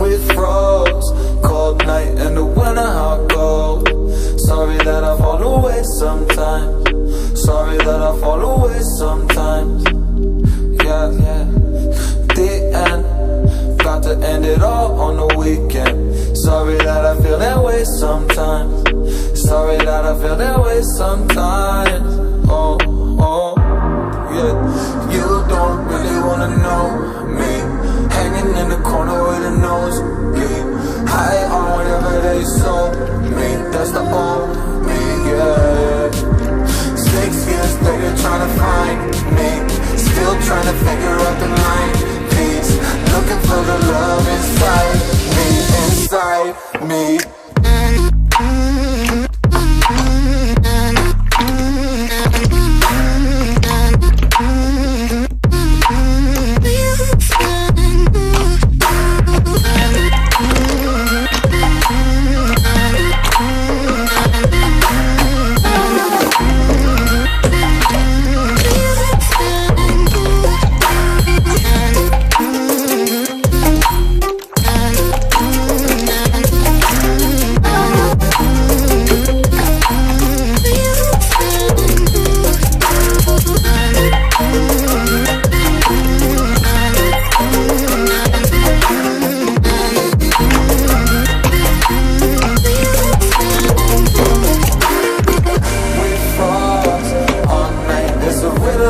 We froze, cold night in the winter, how it goes. Sorry that I fall away sometimes. Sorry that I fall away sometimes. Yeah, yeah. The end, got to end it all on the weekend. Sorry that I feel that way sometimes. Sorry that I feel that way sometimes. Oh, oh, yeah. You don't really wanna know me, hanging in the corner with a nosebleed, high on whatever they sold me. That's the old me, yeah. 6 years later trying to find me, still trying to figure out the line piece, looking for the love inside me, inside me.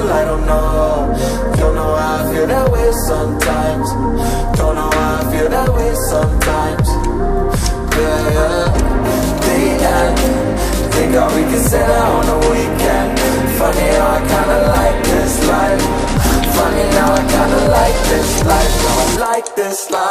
I don't know how I feel that way sometimes. Don't know how I feel that way sometimes. Yeah, yeah. The end, think how we can set out on the weekend. Funny how I kinda like this life. Funny how I kinda like this life. No, I like this life.